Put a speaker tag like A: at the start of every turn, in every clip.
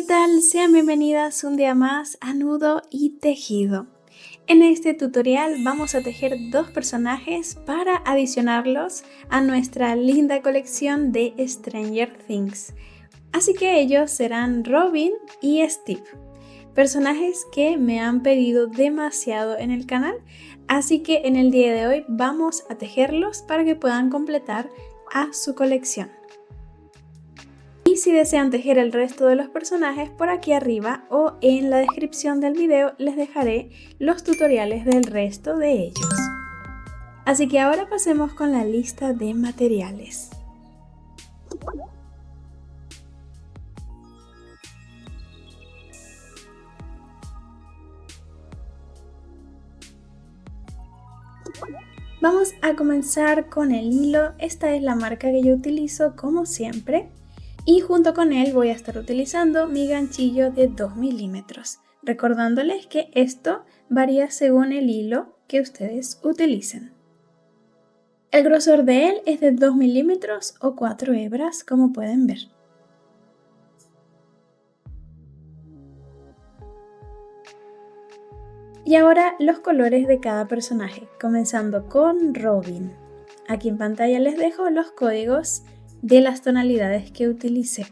A: tal? Sean bienvenidas un día más a Nudo y Tejido. En este tutorial vamos a tejer dos personajes para adicionarlos a nuestra linda colección de Stranger Things. Así que ellos serán Robin y Steve, personajes que me han pedido demasiado en el canal, así que en el día de hoy vamos a tejerlos para que puedan completar a su colección. Y si desean tejer el resto de los personajes, por aquí arriba o en la descripción del video les dejaré los tutoriales del resto de ellos. Así que ahora pasemos con la lista de materiales. Vamos a comenzar con el hilo. Esta es la marca que yo utilizo como siempre. Y junto con él voy a estar utilizando mi ganchillo de 2 milímetros, recordándoles que esto varía según el hilo que ustedes utilicen. El grosor de él es de 2 milímetros o 4 hebras, como pueden ver. Y ahora los colores de cada personaje, comenzando con Robin. Aquí en pantalla les dejo los códigos de las tonalidades que utilicé.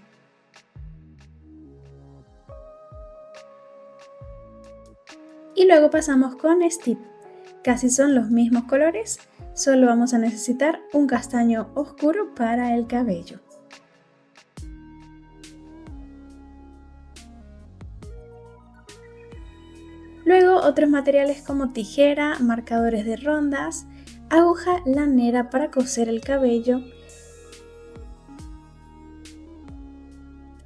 A: Y luego pasamos con Steve. Casi son los mismos colores, solo vamos a necesitar un castaño oscuro para el cabello. Luego otros materiales como tijera, marcadores de rondas, aguja lanera para coser el cabello,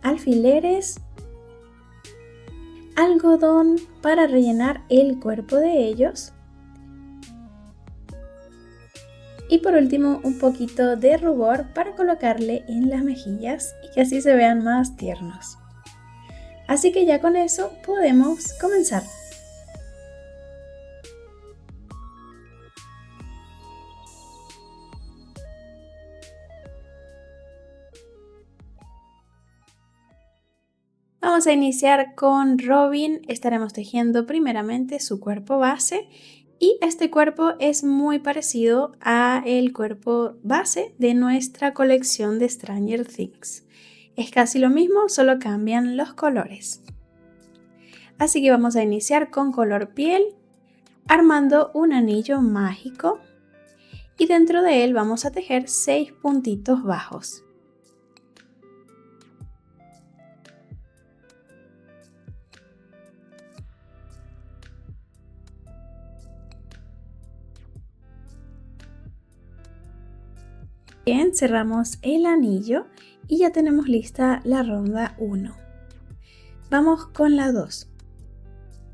A: alfileres, algodón para rellenar el cuerpo de ellos y por último un poquito de rubor para colocarle en las mejillas y que así se vean más tiernos. Así que ya con eso podemos comenzar. Vamos a iniciar con Robin. Estaremos tejiendo primeramente su cuerpo base y este cuerpo es muy parecido a el cuerpo base de nuestra colección de Stranger Things. Es casi lo mismo, solo cambian los colores. Así que vamos a iniciar con color piel, armando un anillo mágico y dentro de él vamos a tejer 6 puntitos bajos. Bien, cerramos el anillo y ya tenemos lista la ronda 1. Vamos con la 2.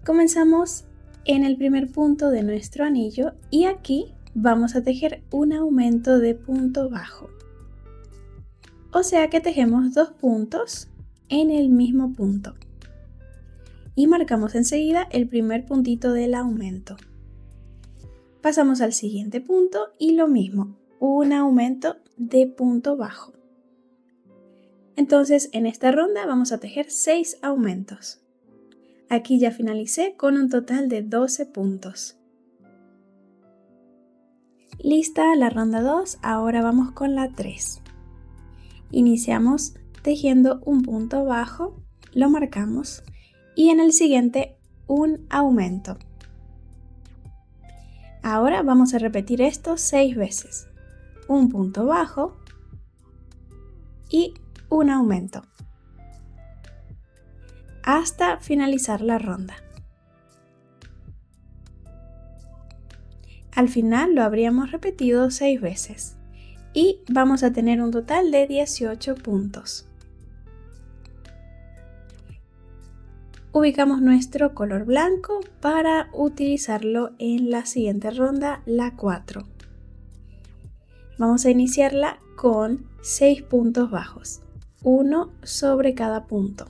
A: Comenzamos en el primer punto de nuestro anillo y aquí vamos a tejer un aumento de punto bajo. O sea que tejemos 2 puntos en el mismo punto. Y marcamos enseguida el primer puntito del aumento. Pasamos al siguiente punto y lo mismo, un aumento de punto bajo. Entonces en esta ronda vamos a tejer 6 aumentos. Aquí ya finalicé con un total de 12 puntos. Lista la ronda 2, ahora vamos con la 3. Iniciamos tejiendo un punto bajo, lo marcamos y en el siguiente un aumento. Ahora vamos a repetir esto 6 veces. Un punto bajo y un aumento hasta finalizar la ronda. Al final lo habríamos repetido 6 veces y vamos a tener un total de 18 puntos. Ubicamos nuestro color blanco para utilizarlo en la siguiente ronda, la 4. Vamos a iniciarla con 6 puntos bajos, uno sobre cada punto.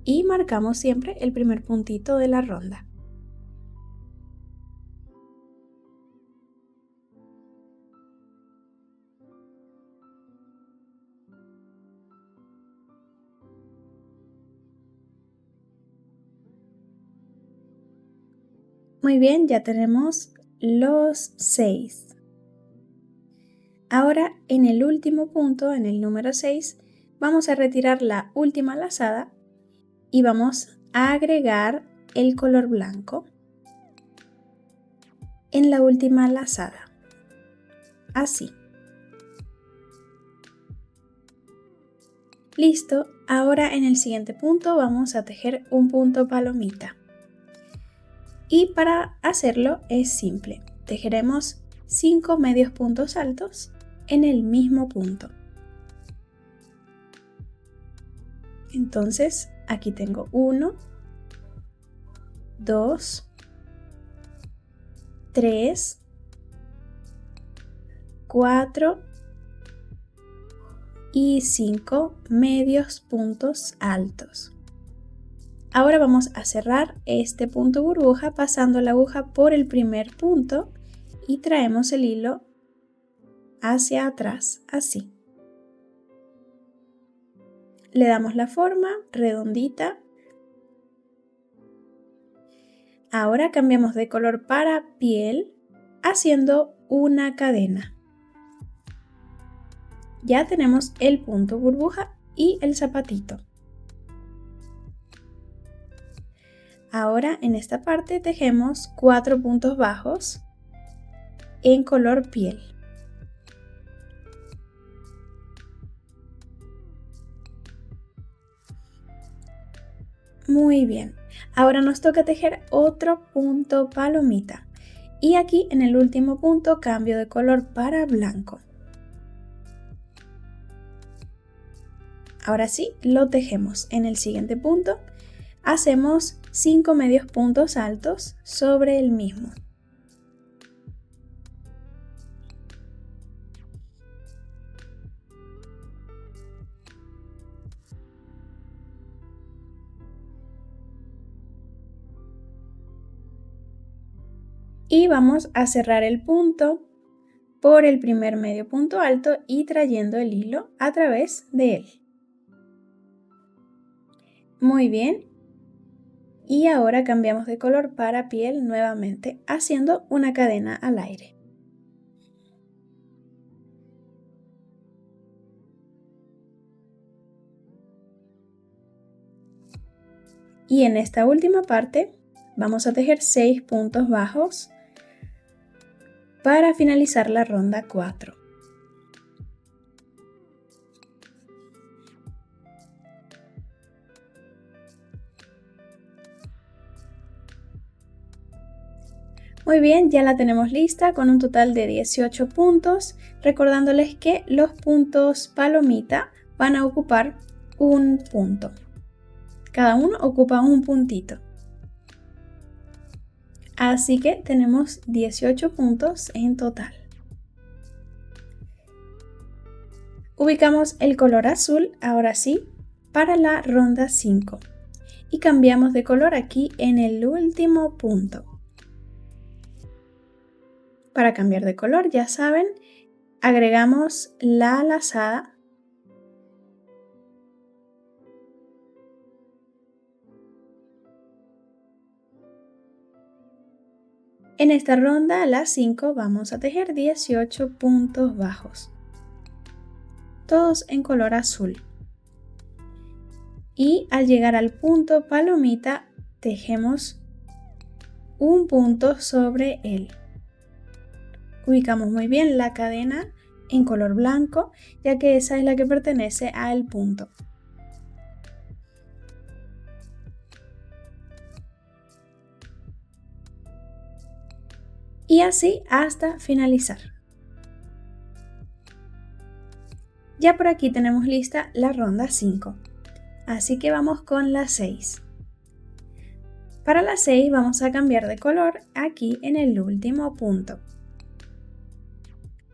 A: Y marcamos siempre el primer puntito de la ronda. Muy bien, ya tenemos los 6. Ahora en el último punto, en el número 6, vamos a retirar la última lazada y vamos a agregar el color blanco en la última lazada, así. Listo, ahora en el siguiente punto vamos a tejer un punto palomita. Y para hacerlo es simple, tejeremos 5 medios puntos altos en el mismo punto. Entonces aquí tengo 1, 2, 3, 4 y 5 medios puntos altos. Ahora vamos a cerrar este punto burbuja pasando la aguja por el primer punto y traemos el hilo hacia atrás, así. Le damos la forma redondita. Ahora cambiamos de color para piel haciendo una cadena. Ya tenemos el punto burbuja y el zapatito. Ahora en esta parte tejemos 4 puntos bajos en color piel. Muy bien, ahora nos toca tejer otro punto palomita y aquí en el último punto cambio de color para blanco. Ahora sí, lo tejemos. En el siguiente punto hacemos 5 medios puntos altos sobre el mismo. Y vamos a cerrar el punto por el primer medio punto alto y trayendo el hilo a través de él. Muy bien. Y ahora cambiamos de color para piel nuevamente, haciendo una cadena al aire. Y en esta última parte vamos a tejer 6 puntos bajos para finalizar la ronda 4. Muy bien, ya la tenemos lista con un total de 18 puntos, recordándoles que los puntos palomita van a ocupar un punto. Cada uno ocupa un puntito. Así que tenemos 18 puntos en total. Ubicamos el color azul, ahora sí, para la ronda 5. Y cambiamos de color aquí en el último punto. Para cambiar de color, ya saben, agregamos la lazada. En esta ronda, a las 5, vamos a tejer 18 puntos bajos, todos en color azul. Y al llegar al punto palomita, tejemos un punto sobre él. Ubicamos muy bien la cadena en color blanco, ya que esa es la que pertenece al punto. Y así hasta finalizar. Ya por aquí tenemos lista la ronda 5, así que vamos con la 6. Para la 6 vamos a cambiar de color aquí en el último punto.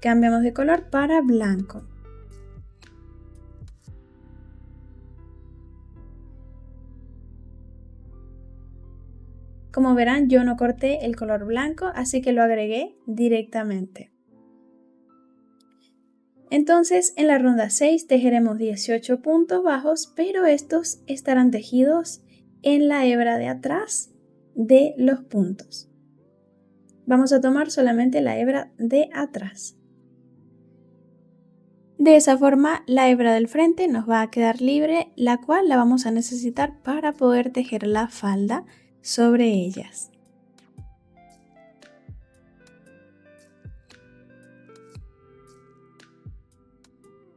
A: Cambiamos de color para blanco. Como verán, yo no corté el color blanco, así que lo agregué directamente. Entonces, en la ronda 6 tejeremos 18 puntos bajos, pero estos estarán tejidos en la hebra de atrás de los puntos. Vamos a tomar solamente la hebra de atrás. De esa forma, la hebra del frente nos va a quedar libre, la cual la vamos a necesitar para poder tejer la falda sobre ellas.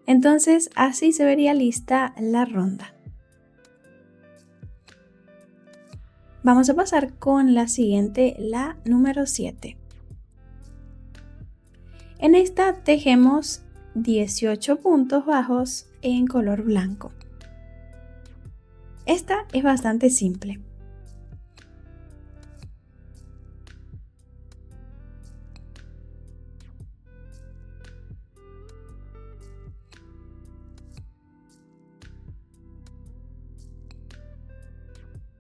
A: Entonces, así se vería lista la ronda. Vamos a pasar con la siguiente, la número 7. En esta tejemos 18 puntos bajos en color blanco. Esta es bastante simple.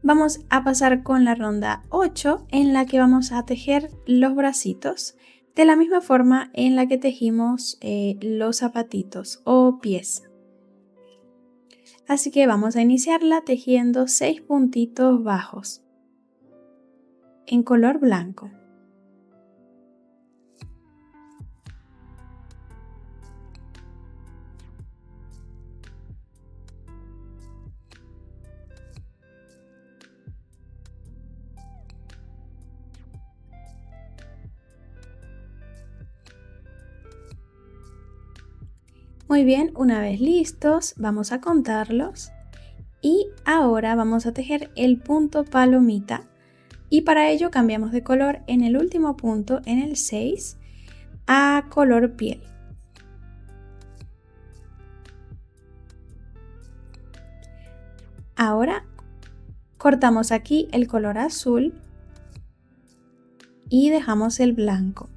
A: Vamos a pasar con la ronda 8 en la que vamos a tejer los bracitos de la misma forma en la que tejimos los zapatitos o pies. Así que vamos a iniciarla tejiendo 6 puntitos bajos en color blanco. Muy bien, una vez listos, vamos a contarlos y ahora vamos a tejer el punto palomita y para ello cambiamos de color en el último punto, en el 6, a color piel. Ahora cortamos aquí el color azul y dejamos el blanco.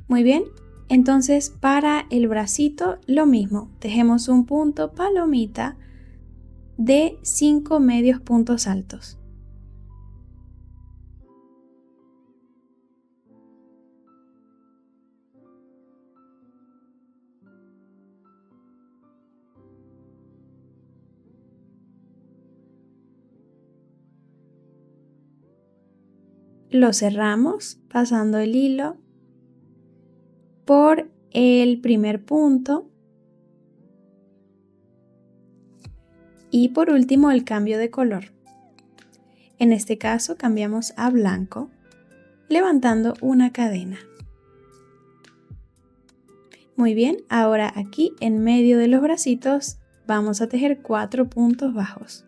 A: Muy bien. Entonces para el bracito lo mismo, tejemos un punto palomita de 5 medios puntos altos. Lo cerramos pasando el hilo por el primer punto y por último el cambio de color. En este caso cambiamos a blanco levantando una cadena. Muy bien, ahora aquí en medio de los bracitos vamos a tejer 4 puntos bajos.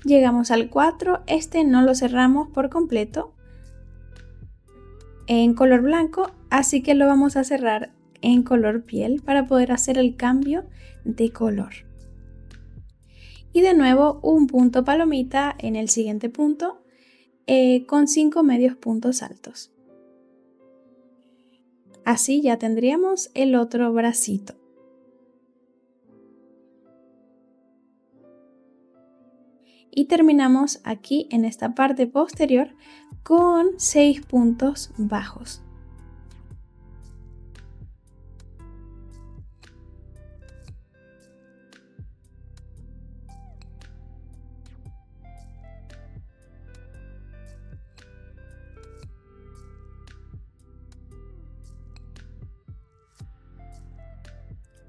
A: Llegamos al 4, este no lo cerramos por completo en color blanco, así que lo vamos a cerrar en color piel para poder hacer el cambio de color. Y de nuevo un punto palomita en el siguiente punto con 5 medios puntos altos. Así ya tendríamos el otro bracito. Y terminamos aquí en esta parte posterior con 6 puntos bajos.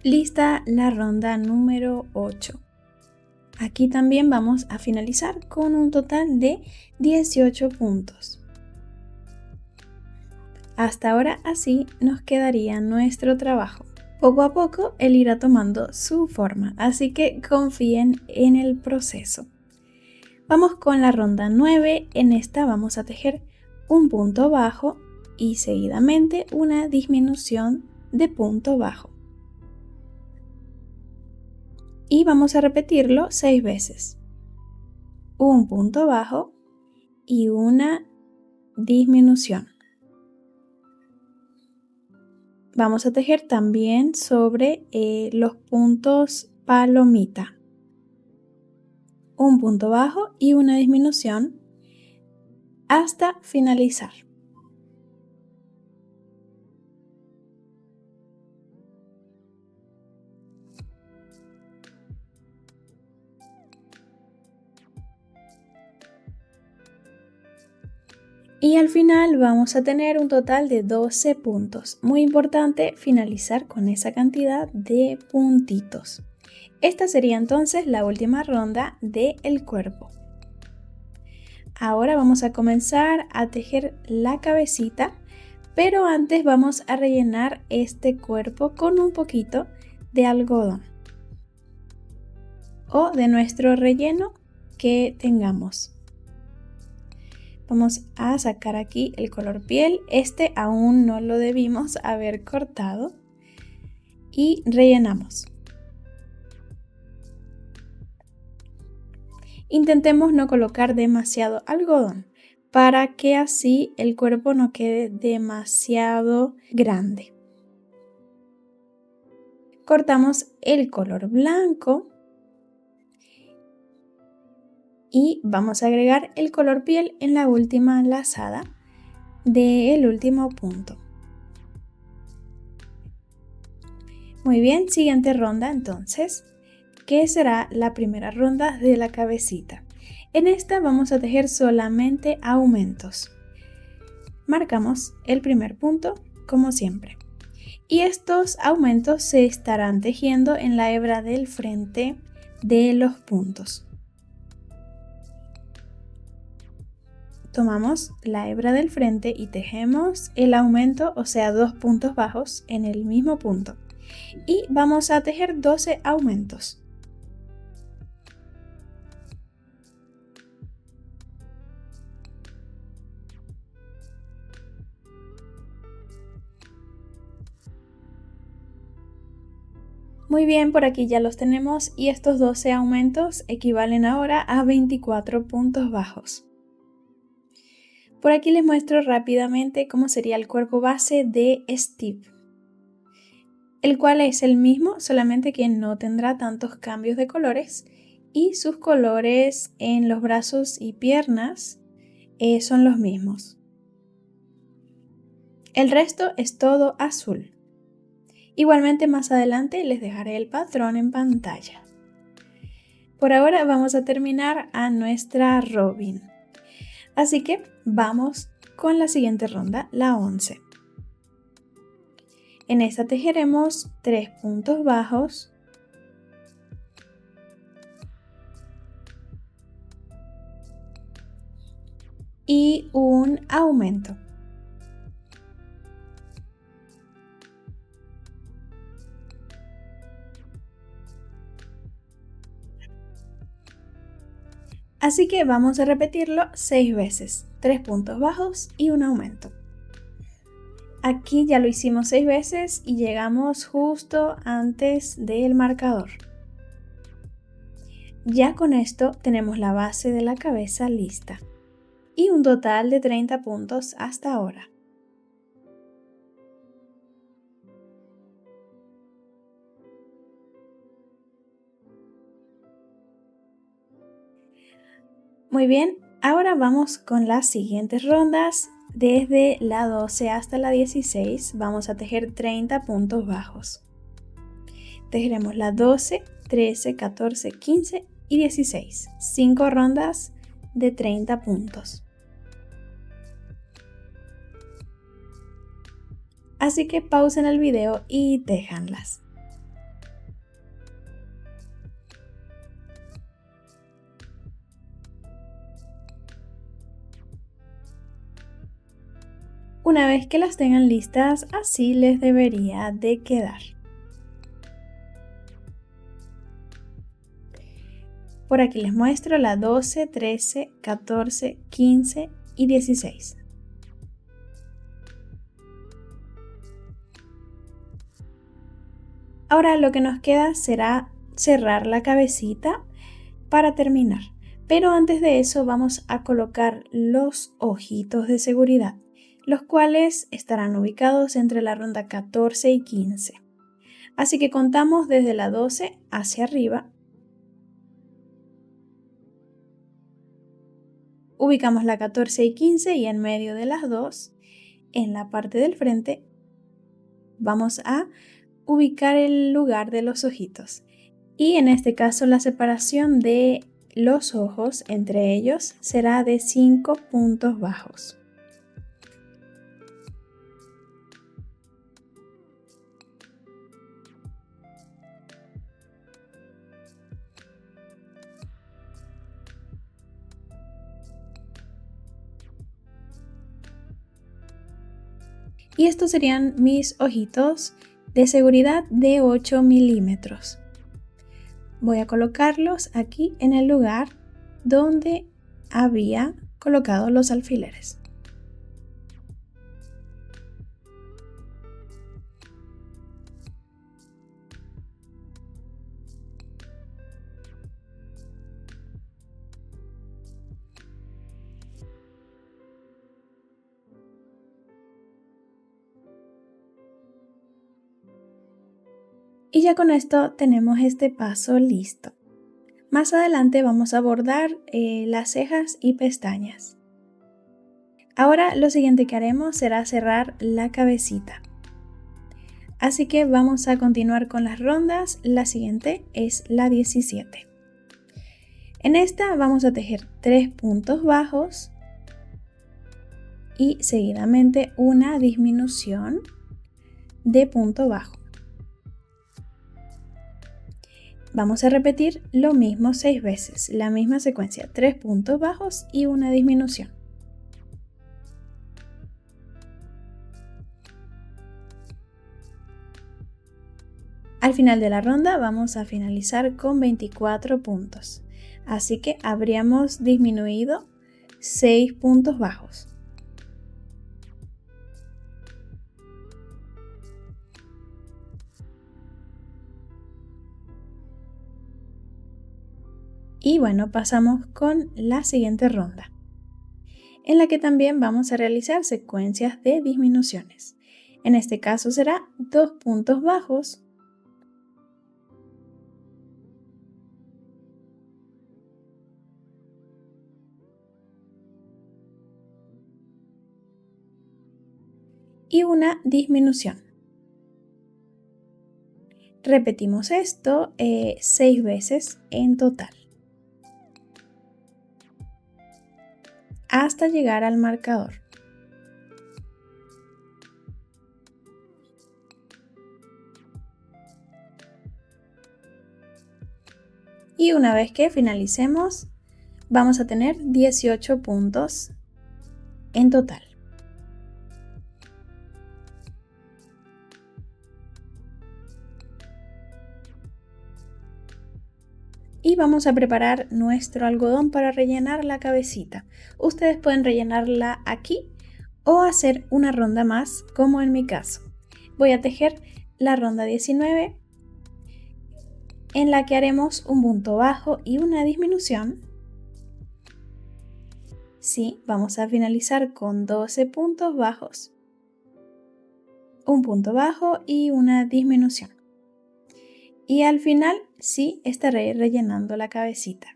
A: Lista la ronda número 8. Aquí también vamos a finalizar con un total de 18 puntos. Hasta ahora así nos quedaría nuestro trabajo. Poco a poco él irá tomando su forma, así que confíen en el proceso. Vamos con la ronda 9, en esta vamos a tejer un punto bajo y seguidamente una disminución de punto bajo. Y vamos a repetirlo 6 veces. Un punto bajo y una disminución. Vamos a tejer también sobre los puntos palomita. un punto bajo y una disminución hasta finalizar. Y al final vamos a tener un total de 12 puntos. Muy importante finalizar con esa cantidad de puntitos. Esta sería entonces la última ronda del cuerpo. Ahora vamos a comenzar a tejer la cabecita, pero antes vamos a rellenar este cuerpo con un poquito de algodón o de nuestro relleno que tengamos. Vamos a sacar aquí el color piel, este aún no lo debimos haber cortado y rellenamos. Intentemos no colocar demasiado algodón para que así el cuerpo no quede demasiado grande. Cortamos el color blanco y vamos a agregar el color piel en la última lazada del último punto. Muy bien, siguiente ronda entonces, que será la primera ronda de la cabecita. En esta vamos a tejer solamente aumentos. Marcamos el primer punto como siempre. Y estos aumentos se estarán tejiendo en la hebra del frente de los puntos. Tomamos la hebra del frente y tejemos el aumento, o sea, 2 puntos bajos en el mismo punto. Y vamos a tejer 12 aumentos. Muy bien, por aquí ya los tenemos y estos 12 aumentos equivalen ahora a 24 puntos bajos. Por aquí les muestro rápidamente cómo sería el cuerpo base de Steve, el cual es el mismo, solamente que no tendrá tantos cambios de colores y sus colores en los brazos y piernas son los mismos. El resto es todo azul. Igualmente más adelante les dejaré el patrón en pantalla. Por ahora vamos a terminar a nuestra Robin. Así que vamos con la siguiente ronda, la 11. En esta tejeremos 3 puntos bajos, y un aumento. Así que vamos a repetirlo 6 veces, 3 puntos bajos y un aumento. Aquí ya lo hicimos 6 veces y llegamos justo antes del marcador. Ya con esto tenemos la base de la cabeza lista y un total de 30 puntos hasta ahora. Muy bien, ahora vamos con las siguientes rondas. Desde la 12 hasta la 16 vamos a tejer 30 puntos bajos. Tejeremos la 12, 13, 14, 15 y 16. 5 rondas de 30 puntos. Así que pausen el video y téjanlas. Una vez que las tengan listas, así les debería de quedar. Por aquí les muestro la 12, 13, 14, 15 y 16. Ahora lo que nos queda será cerrar la cabecita para terminar. Pero antes de eso vamos a colocar los ojitos de seguridad, los cuales estarán ubicados entre la ronda 14 y 15. Así que contamos desde la 12 hacia arriba. Ubicamos la 14 y 15 y en medio de las dos, en la parte del frente, vamos a ubicar el lugar de los ojitos. Y en este caso la separación de los ojos entre ellos será de 5 puntos bajos. Y estos serían mis ojitos de seguridad de 8 milímetros. Voy a colocarlos aquí en el lugar donde había colocado los alfileres. Y ya con esto tenemos este paso listo. Más adelante vamos a bordar las cejas y pestañas. Ahora lo siguiente que haremos será cerrar la cabecita. Así que vamos a continuar con las rondas. La siguiente es la 17. En esta vamos a tejer 3 puntos bajos y seguidamente una disminución de punto bajo. Vamos a repetir lo mismo 6 veces, la misma secuencia, 3 puntos bajos y una disminución. Al final de la ronda vamos a finalizar con 24 puntos, así que habríamos disminuido 6 puntos bajos. Y bueno, pasamos con la siguiente ronda, en la que también vamos a realizar secuencias de disminuciones. En este caso será 2 puntos bajos, y una disminución. Repetimos esto 6 veces en total, hasta llegar al marcador. Y una vez que finalicemos, vamos a tener 18 puntos en total. Y vamos a preparar nuestro algodón para rellenar la cabecita. Ustedes pueden rellenarla aquí o hacer una ronda más, como en mi caso. Voy a tejer la ronda 19, en la que haremos un punto bajo y una disminución. Sí, vamos a finalizar con 12 puntos bajos, un punto bajo y una disminución. Y al final sí estaré rellenando la cabecita.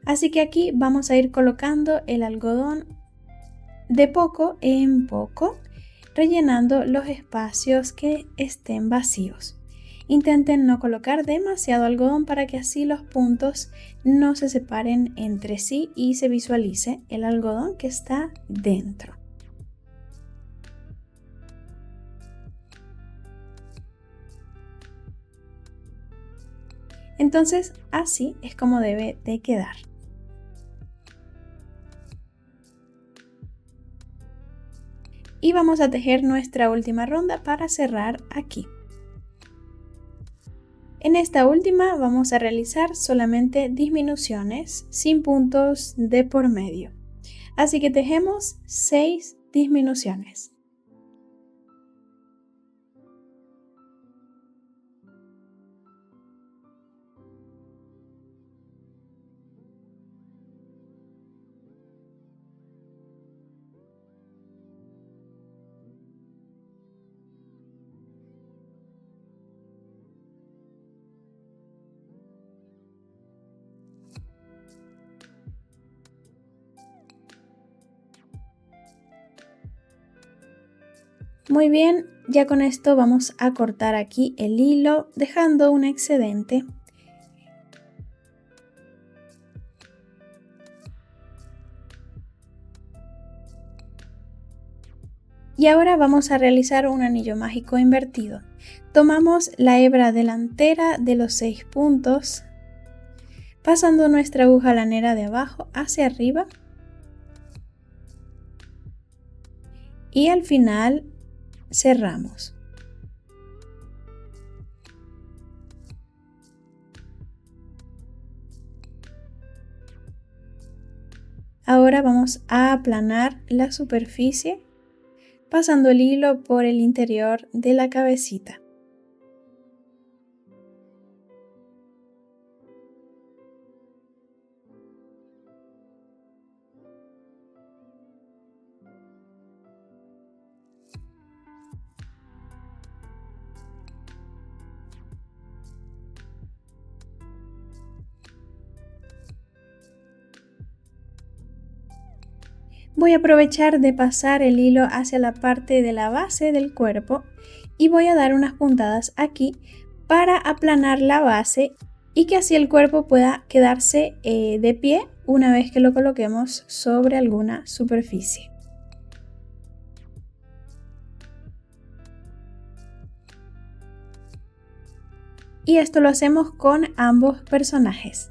A: Así que aquí vamos a ir colocando el algodón de poco en poco, rellenando los espacios que estén vacíos. Intenten no colocar demasiado algodón para que así los puntos no se separen entre sí y se visualice el algodón que está dentro. Entonces así es como debe de quedar. Y vamos a tejer nuestra última ronda para cerrar aquí. En esta última vamos a realizar solamente disminuciones sin puntos de por medio. Así que tejemos 6 disminuciones. Muy bien, ya con esto vamos a cortar aquí el hilo dejando un excedente. Y ahora vamos a realizar un anillo mágico invertido. Tomamos la hebra delantera de los 6 puntos, pasando nuestra aguja lanera de abajo hacia arriba y al final cerramos. Ahora vamos a aplanar la superficie pasando el hilo por el interior de la cabecita. Voy a aprovechar de pasar el hilo hacia la parte de la base del cuerpo y voy a dar unas puntadas aquí para aplanar la base y que así el cuerpo pueda quedarse de pie una vez que lo coloquemos sobre alguna superficie. Y esto lo hacemos con ambos personajes.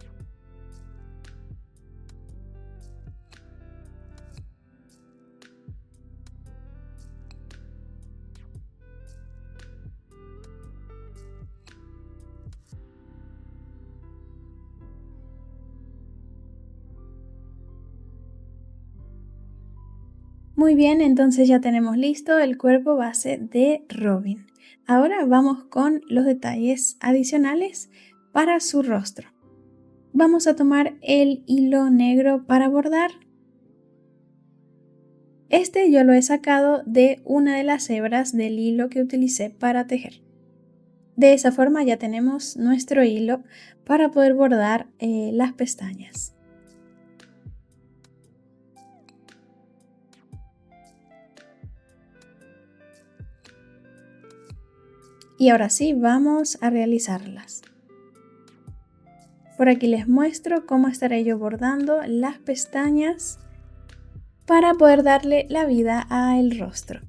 A: Muy bien, entonces ya tenemos listo el cuerpo base de Robin. Ahora vamos con los detalles adicionales para su rostro. Vamos a tomar el hilo negro para bordar. Este yo lo he sacado de una de las hebras del hilo que utilicé para tejer. De esa forma ya tenemos nuestro hilo para poder bordar las pestañas. Y ahora sí, vamos a realizarlas. Por aquí les muestro cómo estaré yo bordando las pestañas para poder darle la vida al rostro.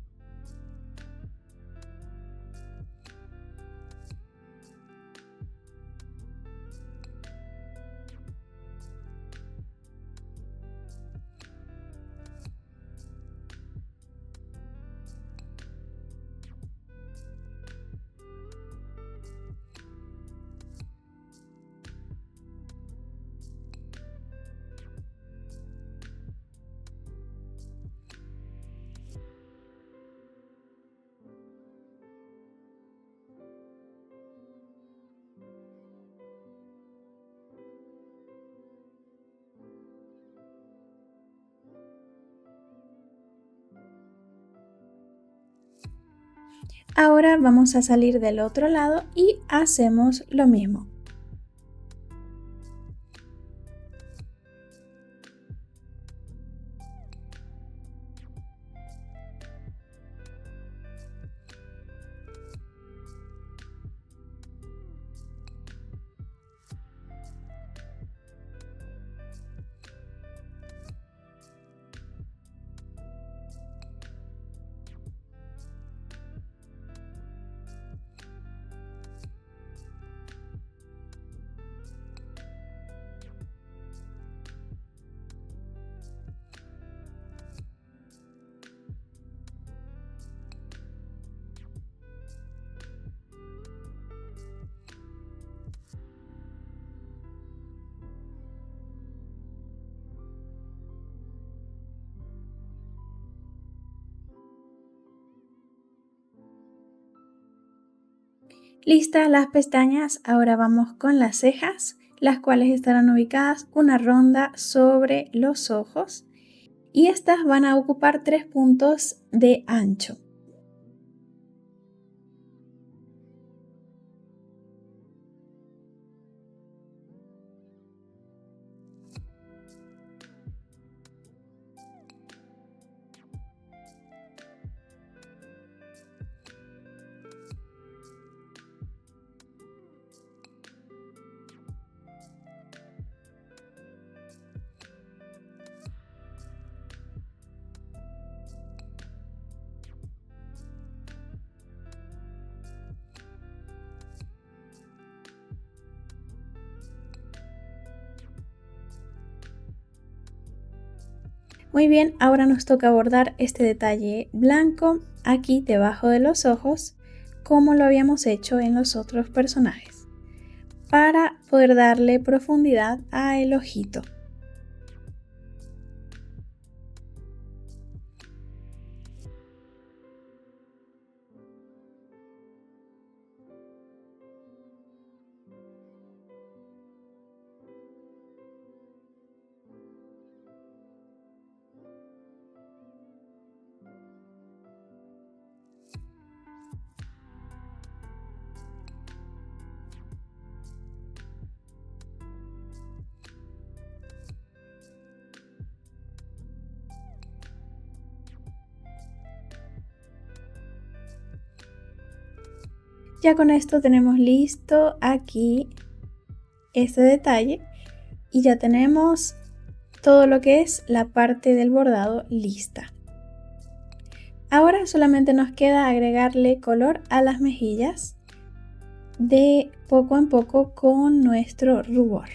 A: Ahora vamos a salir del otro lado y hacemos lo mismo. Listas las pestañas, ahora vamos con las cejas, las cuales estarán ubicadas una ronda sobre los ojos y estas van a ocupar 3 puntos de ancho. Muy bien, ahora nos toca bordar este detalle blanco aquí debajo de los ojos, como lo habíamos hecho en los otros personajes, para poder darle profundidad al ojito. Ya con esto tenemos listo aquí este detalle y ya tenemos todo lo que es la parte del bordado lista. Ahora solamente nos queda agregarle color a las mejillas de poco en poco con nuestro rubor.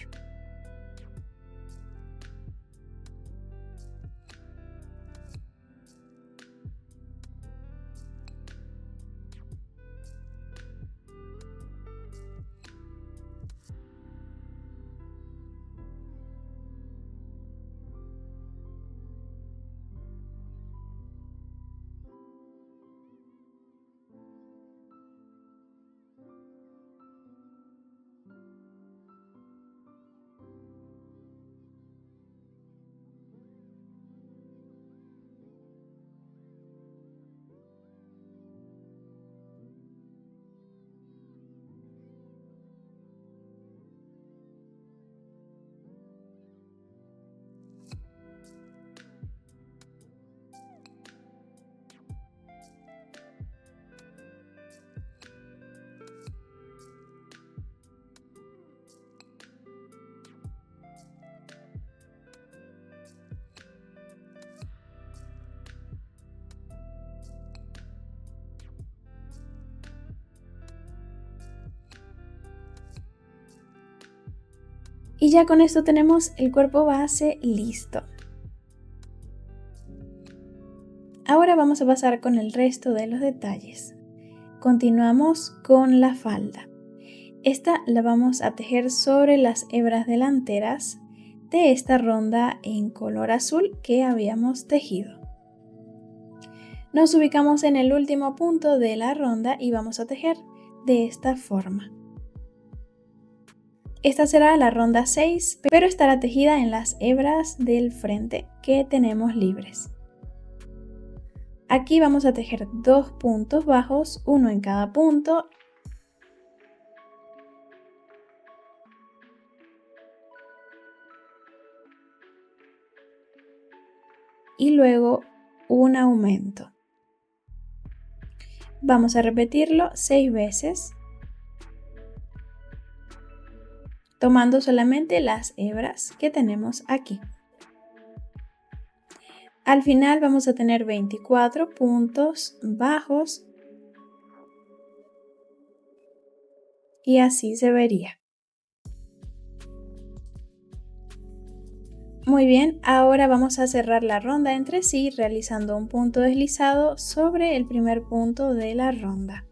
A: Y ya con esto tenemos el cuerpo base listo. Ahora vamos a pasar con el resto de los detalles. Continuamos con la falda. Esta la vamos a tejer sobre las hebras delanteras de esta ronda en color azul que habíamos tejido. Nos ubicamos en el último punto de la ronda y vamos a tejer de esta forma. Esta será la ronda 6, pero estará tejida en las hebras del frente que tenemos libres. Aquí vamos a tejer 2 puntos bajos, uno en cada punto. Y luego un aumento. Vamos a repetirlo 6 veces, tomando solamente las hebras que tenemos aquí. Al final vamos a tener 24 puntos bajos y así se vería. Muy bien, ahora vamos a cerrar la ronda entre sí realizando un punto deslizado sobre el primer punto de la ronda.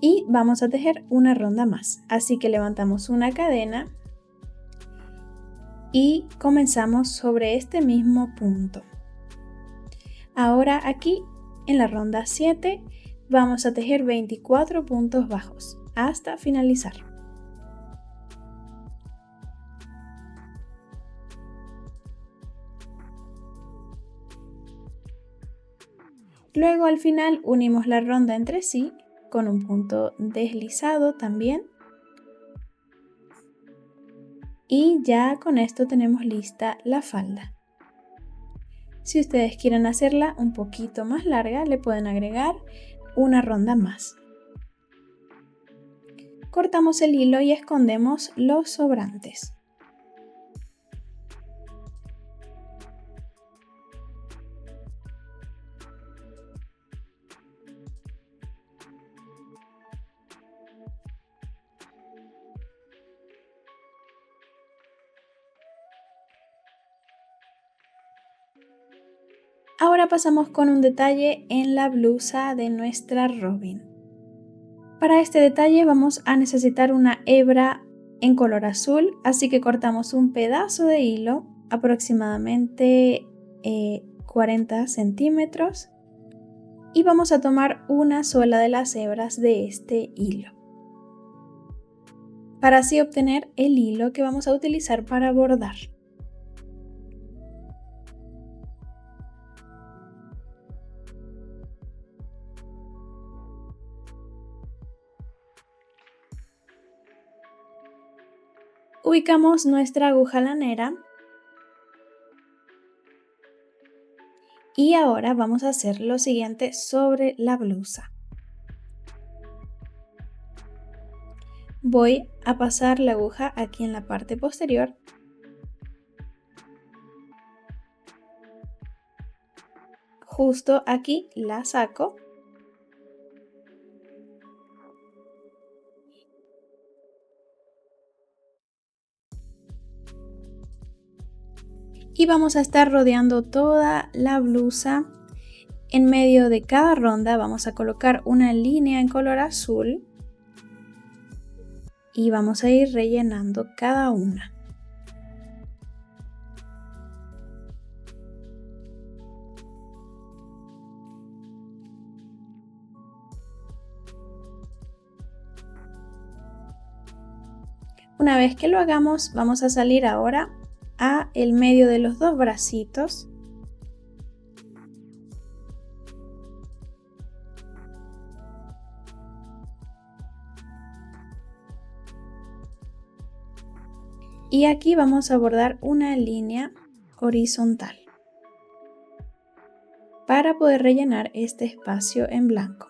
A: Y vamos a tejer una ronda más, así que levantamos una cadena y comenzamos sobre este mismo punto. Ahora aquí en la ronda 7 vamos a tejer 24 puntos bajos hasta finalizar. Luego al final unimos la ronda entre sí con un punto deslizado también. Y ya con esto tenemos lista la falda. Si ustedes quieren hacerla un poquito más larga, le pueden agregar una ronda más. Cortamos el hilo y escondemos los sobrantes. Ahora pasamos con un detalle en la blusa de nuestra Robin. Para este detalle vamos a necesitar una hebra en color azul, así que cortamos un pedazo de hilo, aproximadamente 40 centímetros, y vamos a tomar una sola de las hebras de este hilo, para así obtener el hilo que vamos a utilizar para bordar. Ubicamos nuestra aguja lanera y ahora vamos a hacer lo siguiente sobre la blusa. Voy a pasar la aguja aquí en la parte posterior justo aquí la saco y vamos a estar rodeando toda la blusa. En medio de cada ronda vamos a colocar una línea en color azul y vamos a ir rellenando cada una. Una vez que lo hagamos, vamos a salir ahora a el medio de los dos bracitos . Y aquí vamos a bordar una línea horizontal para poder rellenar este espacio en blanco.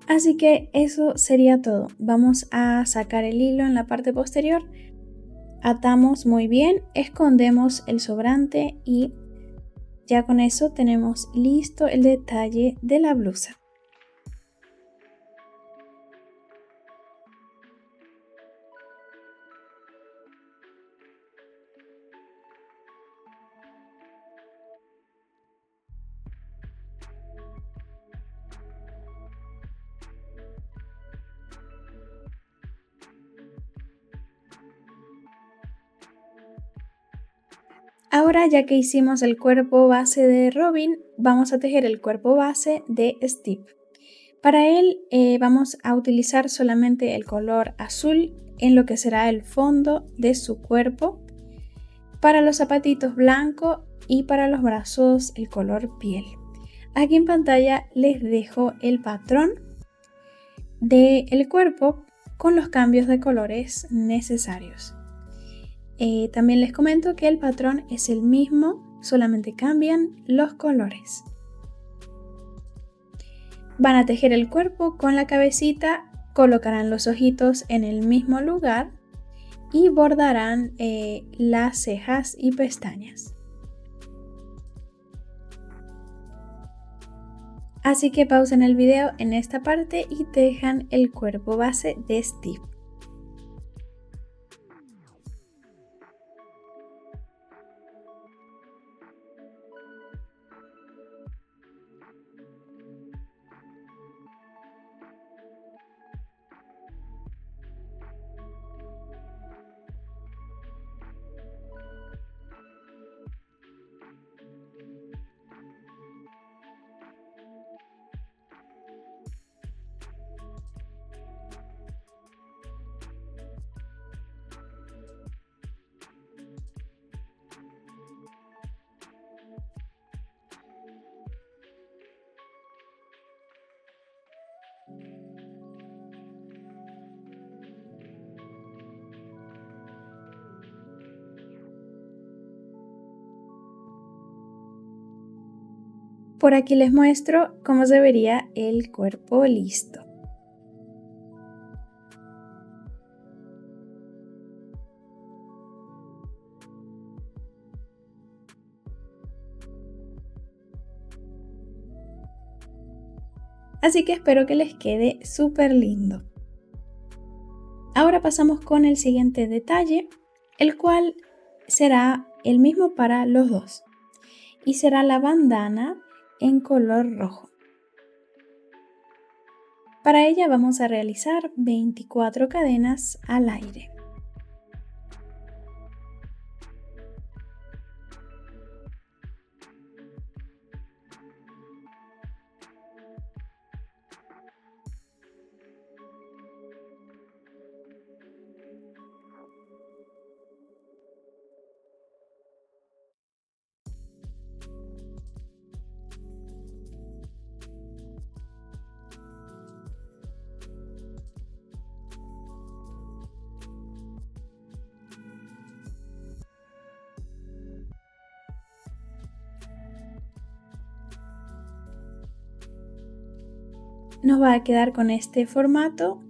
A: Así que eso sería todo. Vamos a sacar el hilo en la parte posterior, atamos muy bien, escondemos el sobrante y ya con eso tenemos listo el detalle de la blusa. Ahora, ya que hicimos el cuerpo base de Robin, vamos a tejer el cuerpo base de Steve. Para él vamos a utilizar solamente el color azul en lo que será el fondo de su cuerpo, para los zapatitos blanco y para los brazos el color piel. Aquí en pantalla les dejo el patrón del cuerpo con los cambios de colores necesarios. También les comento que el patrón es el mismo, solamente cambian los colores. Van a tejer el cuerpo con la cabecita, colocarán los ojitos en el mismo lugar y bordarán las cejas y pestañas. Así que pausen el video en esta parte y tejan el cuerpo base de Steve. Por aquí les muestro cómo se vería el cuerpo listo. Así que espero que les quede súper lindo. Ahora pasamos con el siguiente detalle, el cual será el mismo para los dos y será la bandana en color rojo. Para ella vamos a realizar 24 cadenas al aire. Nos va a quedar con este formato.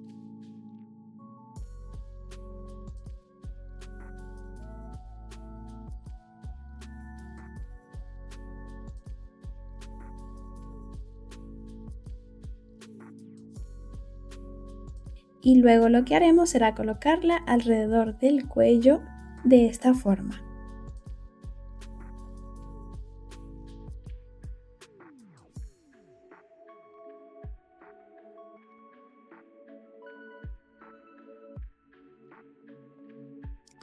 A: Y luego lo que haremos será colocarla alrededor del cuello de esta forma.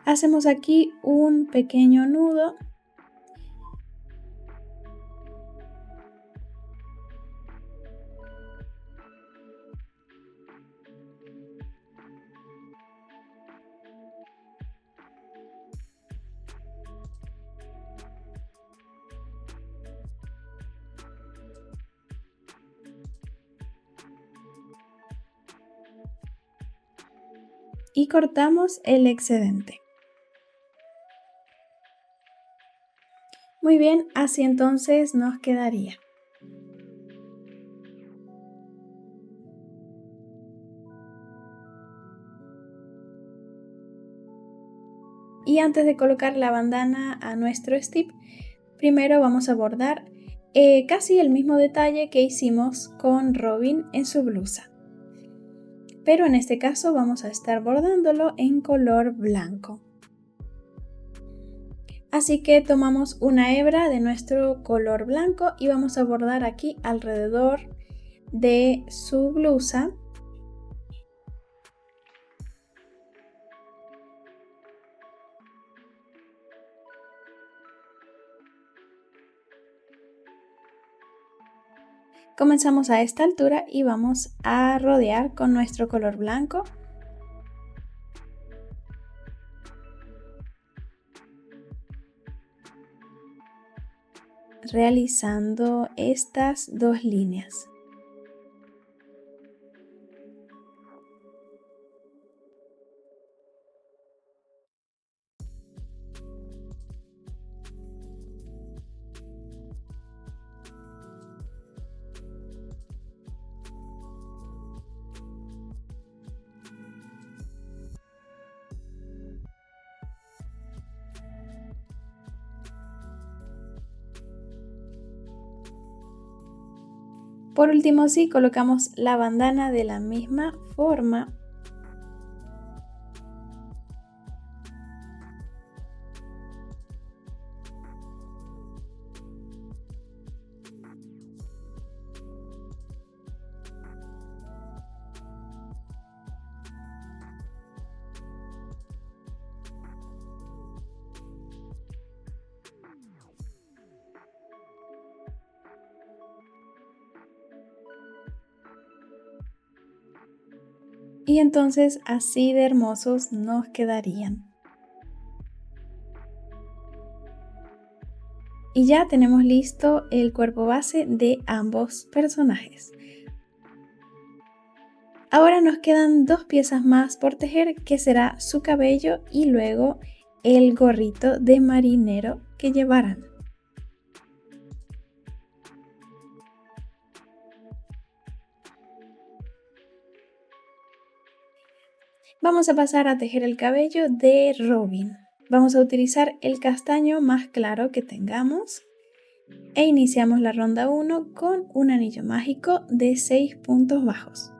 A: Hacemos aquí un pequeño nudo . Y cortamos el excedente. Muy bien, así entonces nos quedaría. Y antes de colocar la bandana a nuestro stip, primero vamos a bordar casi el mismo detalle que hicimos con Robin en su blusa. Pero en este caso vamos a estar bordándolo en color blanco. Así que tomamos una hebra de nuestro color blanco y vamos a bordar aquí alrededor de su blusa. Comenzamos a esta altura y vamos a rodear con nuestro color blanco. Realizando estas dos líneas. Por último, sí, colocamos la bandana de la misma forma. Y entonces así de hermosos nos quedarían. Y ya tenemos listo el cuerpo base de ambos personajes. Ahora nos quedan dos piezas más por tejer, que será su cabello y luego el gorrito de marinero que llevarán. Vamos a pasar a tejer el cabello de Robin. Vamos a utilizar el castaño más claro que tengamos e iniciamos la ronda 1 con un anillo mágico de 6 puntos bajos.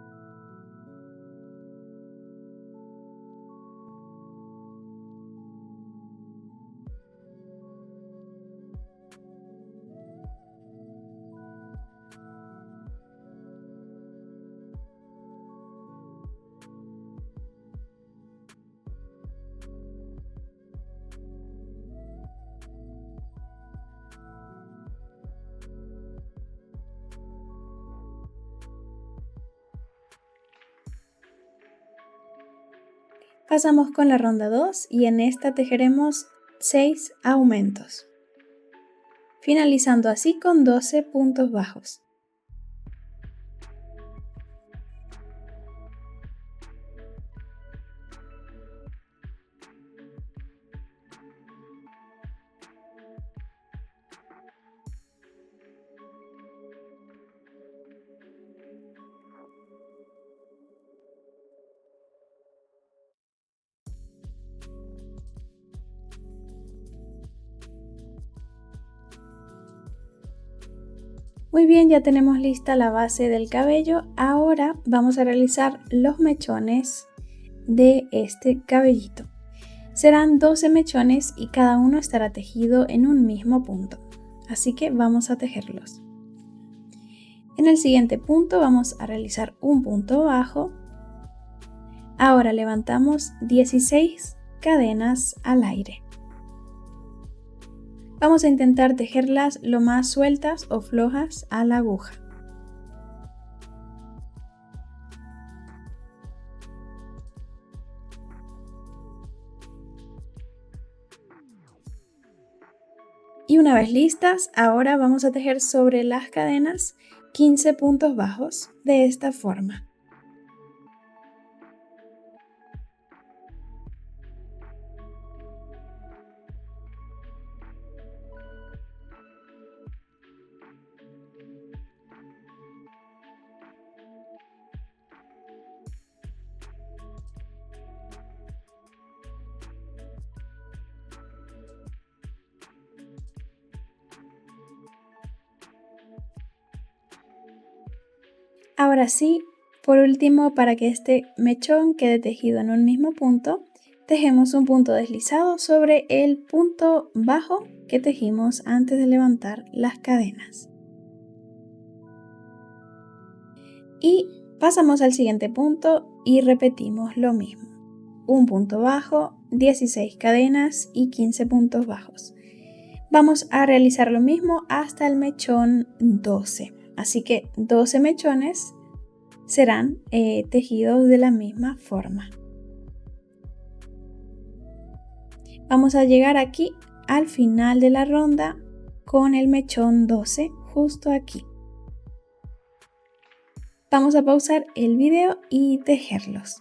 A: Pasamos con la ronda 2 y en esta tejeremos 6 aumentos, finalizando así con 12 puntos bajos. Muy bien, ya tenemos lista la base del cabello. Ahora vamos a realizar los mechones de este cabellito. Serán 12 mechones y cada uno estará tejido en un mismo punto. Así que vamos a tejerlos. En el siguiente punto vamos a realizar un punto bajo. Ahora levantamos 16 cadenas al aire. Vamos a intentar tejerlas lo más sueltas o flojas a la aguja. Y una vez listas, ahora vamos a tejer sobre las cadenas 15 puntos bajos de esta forma. Ahora sí, por último, para que este mechón quede tejido en un mismo punto, tejemos un punto deslizado sobre el punto bajo que tejimos antes de levantar las cadenas. Y pasamos al siguiente punto y repetimos lo mismo. Un punto bajo, 16 cadenas y 15 puntos bajos. Vamos a realizar lo mismo hasta el mechón 12. Así que 12 mechones serán tejidos de la misma forma. Vamos a llegar aquí al final de la ronda con el mechón 12 justo aquí. Vamos a pausar el video y tejerlos.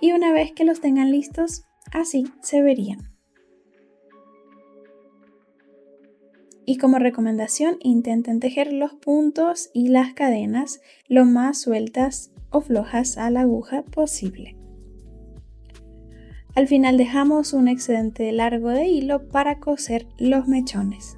A: Y una vez que los tengan listos, así se verían. Y como recomendación, intenten tejer los puntos y las cadenas lo más sueltas o flojas a la aguja posible. Al final dejamos un excedente largo de hilo para coser los mechones.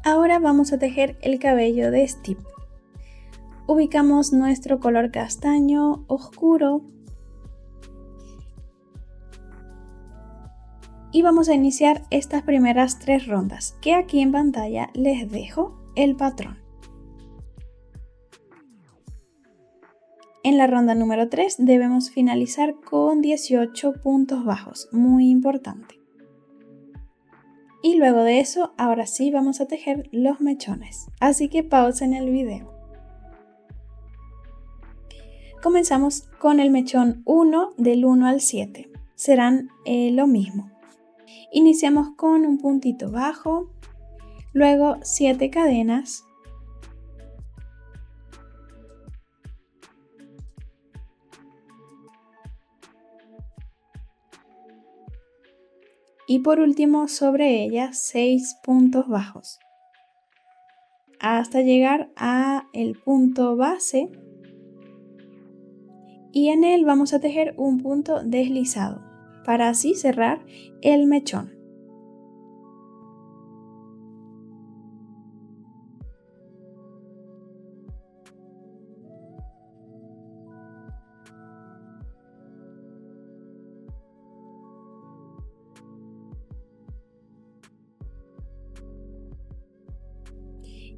A: Ahora vamos a tejer el cabello de Steve. Ubicamos nuestro color castaño oscuro y vamos a iniciar estas primeras 3 rondas, que aquí en pantalla les dejo el patrón. En la ronda número 3 debemos finalizar con 18 puntos bajos, muy importante. Y luego de eso, ahora sí vamos a tejer los mechones. Así que pausen el video. Comenzamos con el mechón 1 del 1 al 7. Serán lo mismo. Iniciamos con un puntito bajo, luego 7 cadenas, y por último sobre ellas 6 puntos bajos hasta llegar a el punto base, y en él vamos a tejer un punto deslizado para así cerrar el mechón.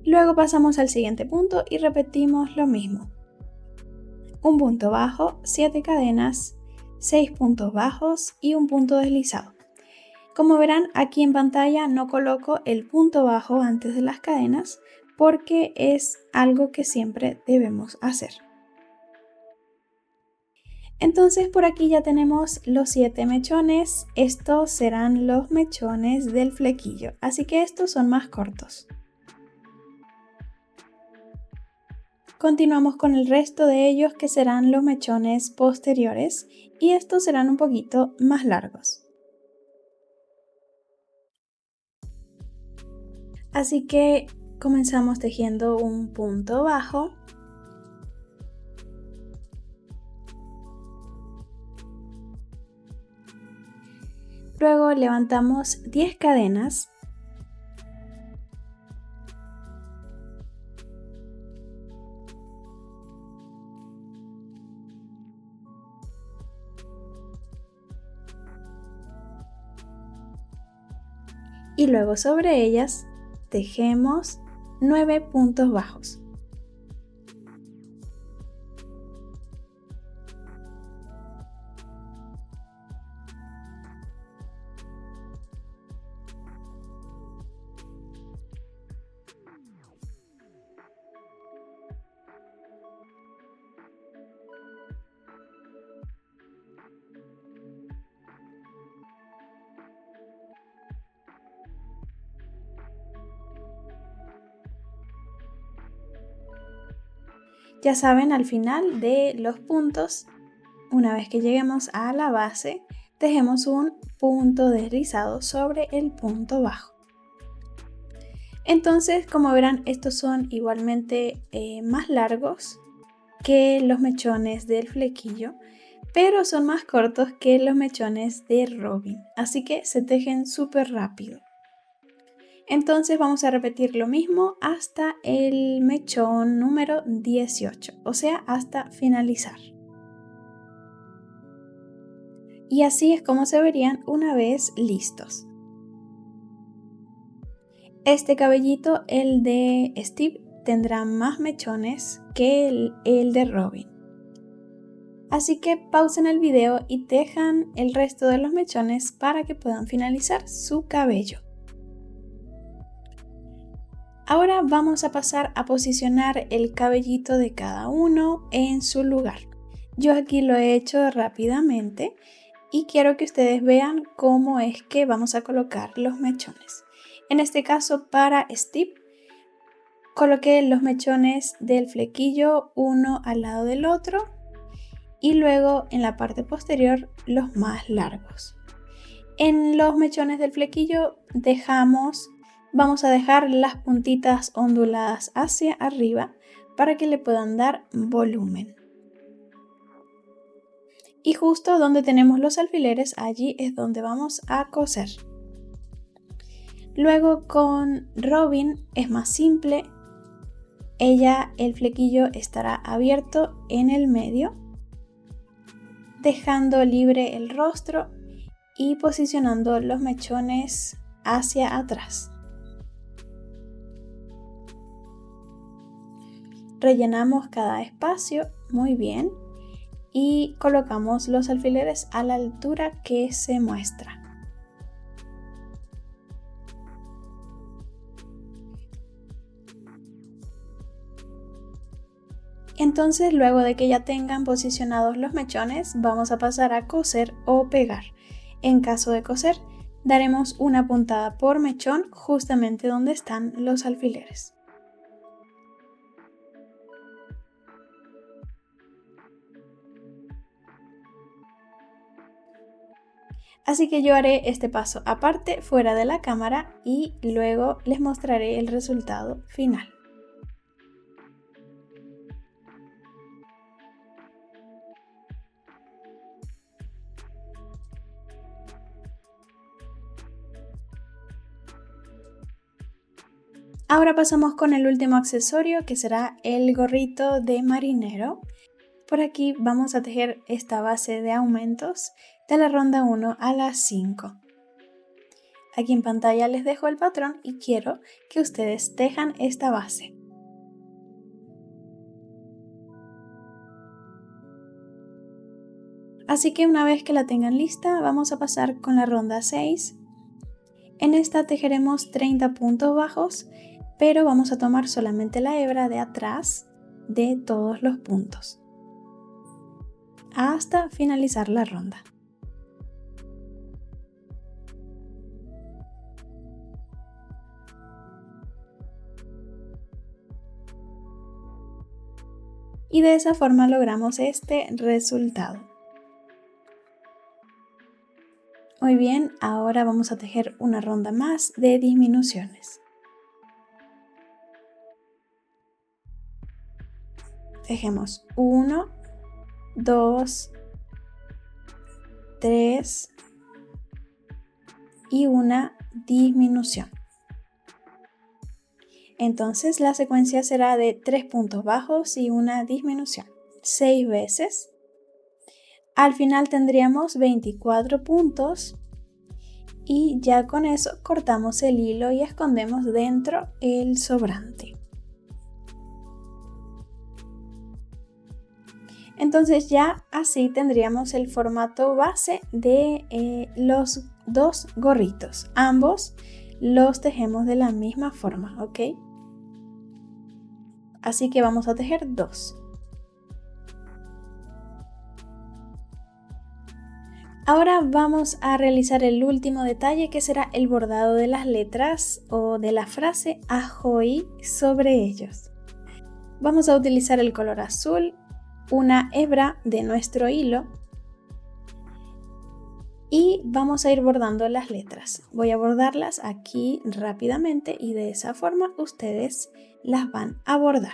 A: Luego pasamos al siguiente punto y repetimos lo mismo. Un punto bajo, 7 cadenas, 6 puntos bajos y un punto deslizado. Como verán, aquí en pantalla no coloco el punto bajo antes de las cadenas porque es algo que siempre debemos hacer. Entonces por aquí ya tenemos los 7 mechones. Estos serán los mechones del flequillo, así que estos son más cortos. Continuamos con el resto de ellos, que serán los mechones posteriores, y estos serán un poquito más largos. Así que comenzamos tejiendo un punto bajo, luego levantamos 10 cadenas, y luego sobre ellas tejemos 9 puntos bajos. Ya saben, al final de los puntos, una vez que lleguemos a la base, tejemos un punto deslizado sobre el punto bajo. Entonces, como verán, estos son igualmente más largos que los mechones del flequillo, pero son más cortos que los mechones de Robin, así que se tejen súper rápido. Entonces vamos a repetir lo mismo hasta el mechón número 18, o sea, hasta finalizar. Y así es como se verían una vez listos. Este cabellito, el de Steve, tendrá más mechones que el de Robin. Así que pausen el video y tejan el resto de los mechones para que puedan finalizar su cabello. Ahora vamos a pasar a posicionar el cabellito de cada uno en su lugar. Yo aquí lo he hecho rápidamente y quiero que ustedes vean cómo es que vamos a colocar los mechones. En este caso, para Steve, coloqué los mechones del flequillo uno al lado del otro y luego en la parte posterior los más largos. En los mechones del flequillo vamos a dejar las puntitas onduladas hacia arriba para que le puedan dar volumen. Y justo donde tenemos los alfileres, allí es donde vamos a coser. Luego con Robin es más simple. El flequillo estará abierto en el medio, dejando libre el rostro y posicionando los mechones hacia atrás. Rellenamos cada espacio muy bien y colocamos los alfileres a la altura que se muestra. Entonces, luego de que ya tengan posicionados los mechones, vamos a pasar a coser o pegar. En caso de coser, daremos una puntada por mechón justamente donde están los alfileres. Así que yo haré este paso aparte fuera de la cámara y luego les mostraré el resultado final. Ahora pasamos con el último accesorio, que será el gorrito de marinero. Por aquí vamos a tejer esta base de aumentos de la ronda 1 a la 5. Aquí en pantalla les dejo el patrón y quiero que ustedes tejan esta base. Así que una vez que la tengan lista, vamos a pasar con la ronda 6. En esta tejeremos 30 puntos bajos, pero vamos a tomar solamente la hebra de atrás de todos los puntos hasta finalizar la ronda. Y de esa forma logramos este resultado. Muy bien, ahora vamos a tejer una ronda más de disminuciones. Tejemos 1, 2, 3 y una disminución. Entonces la secuencia será de 3 puntos bajos y una disminución. 6 veces. Al final tendríamos 24 puntos y ya con eso cortamos el hilo y escondemos dentro el sobrante. Entonces ya así tendríamos el formato base de los dos gorritos. Ambos los tejemos de la misma forma, ¿ok? Así que vamos a tejer 2. Ahora vamos a realizar el último detalle, que será el bordado de las letras o de la frase Ahoy sobre ellos. Vamos a utilizar el color azul, una hebra de nuestro hilo y vamos a ir bordando las letras. Voy a bordarlas aquí rápidamente y de esa forma ustedes las van a bordar.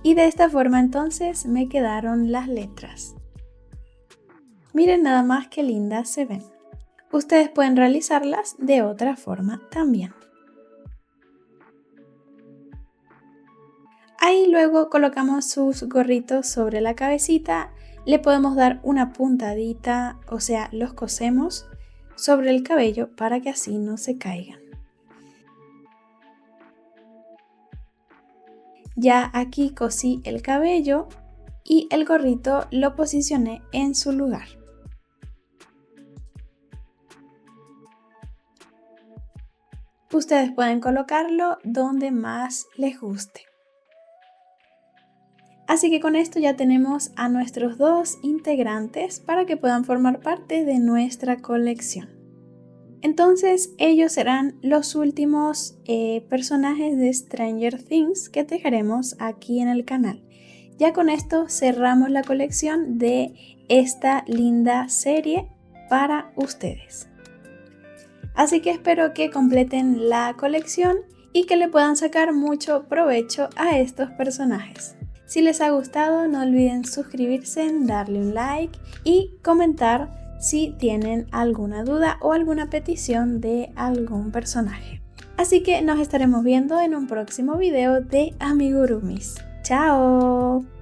A: Y de esta forma entonces me quedaron las letras. Miren nada más qué lindas se ven. Ustedes pueden realizarlas de otra forma también. Ahí luego colocamos sus gorritos sobre la cabecita, le podemos dar una puntadita, o sea, los cosemos sobre el cabello para que así no se caigan. Ya aquí cosí el cabello y el gorrito lo posicioné en su lugar. Ustedes pueden colocarlo donde más les guste. Así que con esto ya tenemos a nuestros dos integrantes para que puedan formar parte de nuestra colección. Entonces ellos serán los últimos personajes de Stranger Things que tejeremos aquí en el canal. Ya con esto cerramos la colección de esta linda serie para ustedes. Así que espero que completen la colección y que le puedan sacar mucho provecho a estos personajes. Si les ha gustado, no olviden suscribirse, darle un like y comentar si tienen alguna duda o alguna petición de algún personaje. Así que nos estaremos viendo en un próximo video de Amigurumis. ¡Chao!